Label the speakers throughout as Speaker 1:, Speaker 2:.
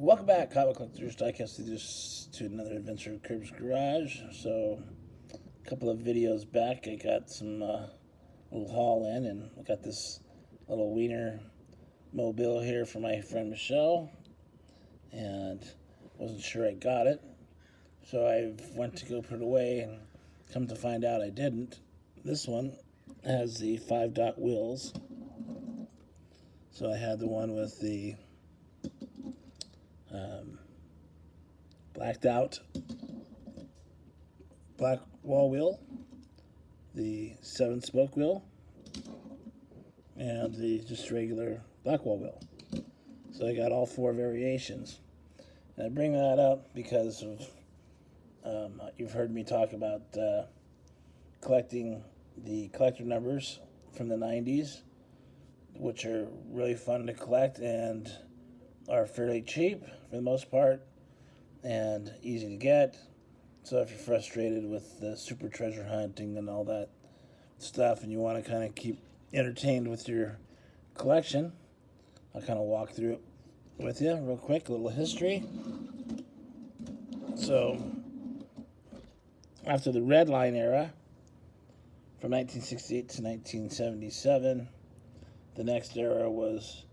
Speaker 1: Welcome back, comic collectors. Diecast this to another adventure of Curb's Garage. So, a couple of videos back, I got some little haul in, and I got this little Wiener mobile here for my friend Michelle, and wasn't sure I got it, so I went to go put it away, and come to find out I didn't. This one has the 5-dot wheels, so I had the one with the blacked out black wall wheel, the 7-spoke wheel, and the just regular black wall wheel. So I got all 4 variations. And I bring that up because of you've heard me talk about collecting the collector numbers from the 90s, which are really fun to collect and are fairly cheap for the most part and easy to get. So if you're frustrated with the super treasure hunting and all that stuff and you want to kind of keep entertained with your collection, I'll kind of walk through it with you real quick, a little history. So after the Red Line era, from 1968 to 1977, the next era was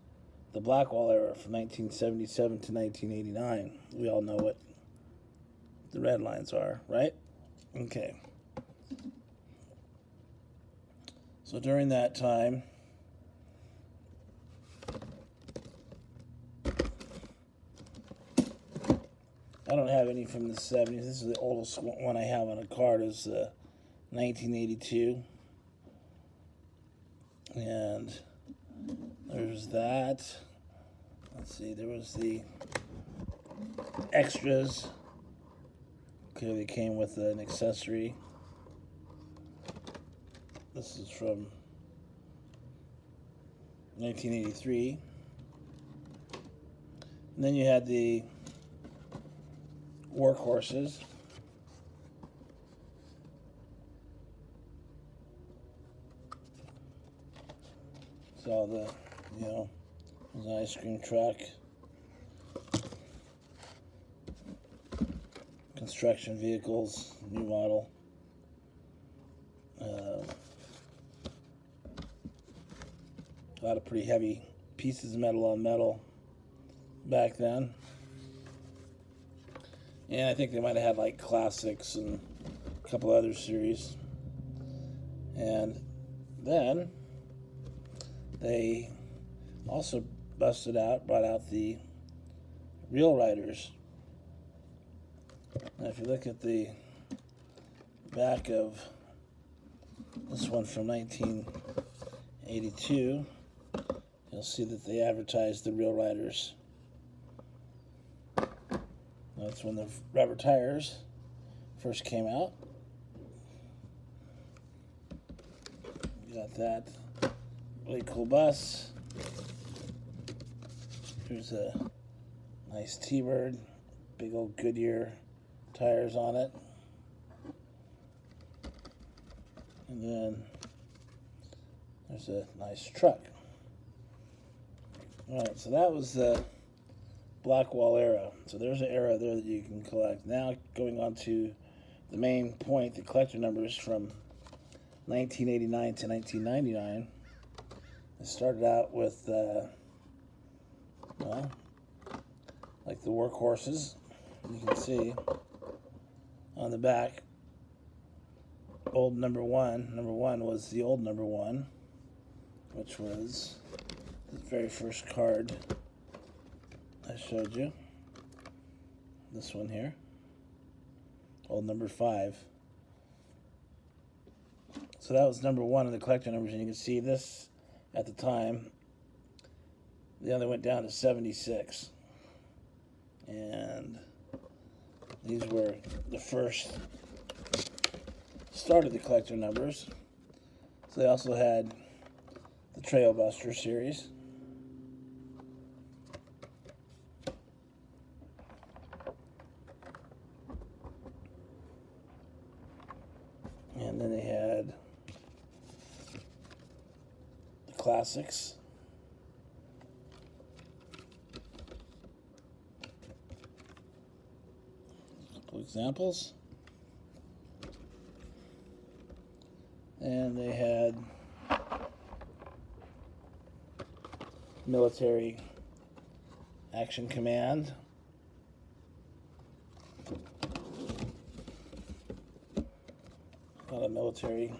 Speaker 1: the Blackwall era from 1977 to 1989. We all know what the red lines are, right? Okay. So during that time, I don't have any from the 70s. This is the oldest one I have on a card, is 1982. And there's that. Let's see, there was the extras. Okay, they came with an accessory. This is from 1983. And then you had the workhorses. Saw the, there's an ice cream truck. Construction vehicles, new model. A lot of pretty heavy pieces of metal on metal back then. And I think they might have had like classics and a couple other series. And then they also brought out the Real Riders. Now, if you look at the back of this one from 1982, you'll see that they advertised the Real Riders. That's when the rubber tires first came out. You got that really cool bus. Here's a nice T-Bird, big old Goodyear tires on it. And then there's a nice truck. Alright, so that was the Blackwall era. So there's an era there that you can collect. Now going on to the main point, the collector numbers from 1989 to 1999. It started out with, like the workhorses. You can see on the back, old number one. Number one was the old number one, which was the very first card I showed you. This one here, old number 5. So that was number 1 of the collector numbers, and you can see this at the time. The other went down to 76, and these were the first start of the collector numbers. So they also had the Trailbuster series. And then they had the classics. couple examples. And they had Military Action Command. A lot of military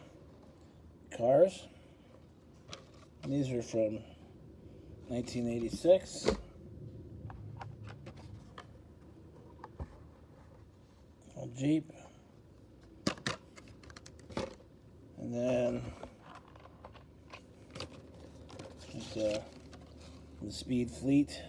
Speaker 1: cars. And these are from 1986. Old Jeep. And then the Speed Fleet.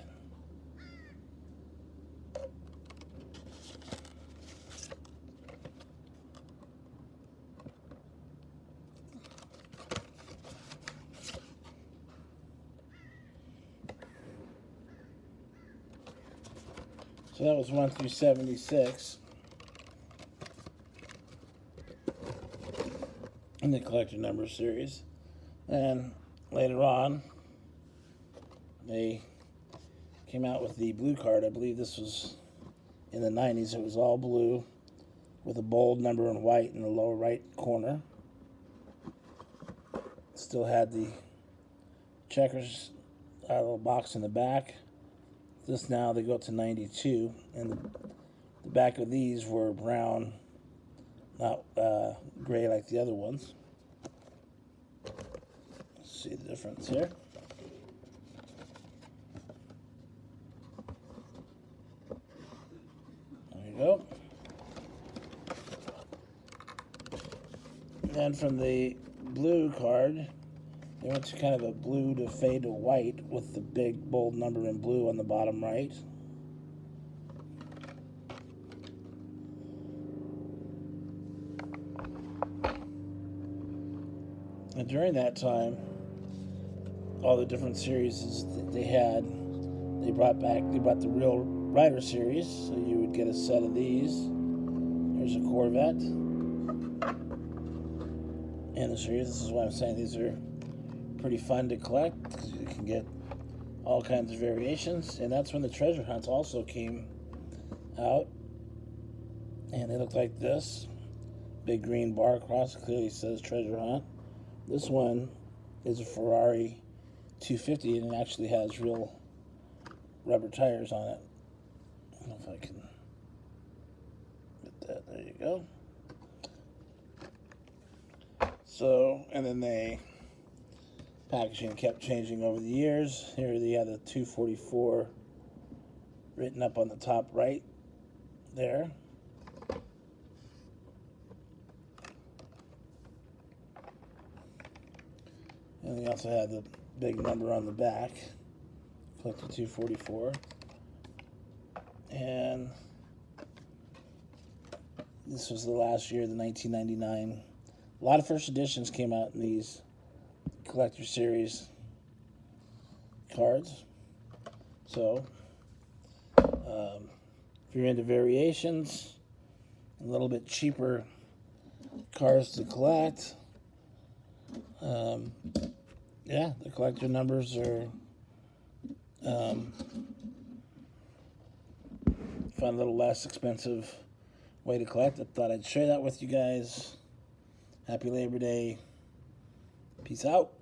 Speaker 1: So that was 1 through 76 in the collector number series. And later on, they came out with the blue card. I believe this was in the 90s. It was all blue with a bold number in white in the lower right corner. Still had the checkers little box in the back. This now they go to 92, and the back of these were brown, not gray like the other ones. Let's see the difference here. There you go. And then from the blue card, they went to kind of a blue to fade to white with the big bold number in blue on the bottom right. And during that time, all the different series that they had, they brought the real Rider series, so you would get a set of these. There's a Corvette in the series. This is why I'm saying these are pretty fun to collect, because you can get all kinds of variations. And that's when the treasure hunts also came out, and they look like this. Big green bar across, clearly says treasure hunt. This one is a Ferrari 250, and it actually has real rubber tires on it. I don't know if I can get that. There you go. So, and then packaging kept changing over the years. Here they have the 244 written up on the top right there. And they also had the big number on the back, collector 244. And this was the last year, the 1999. A lot of first editions came out in these collector series cards. So if you're into variations, a little bit cheaper cars to collect, yeah, the collector numbers are find a little less expensive way to collect. I thought I'd share that with you guys. Happy Labor Day. Peace out.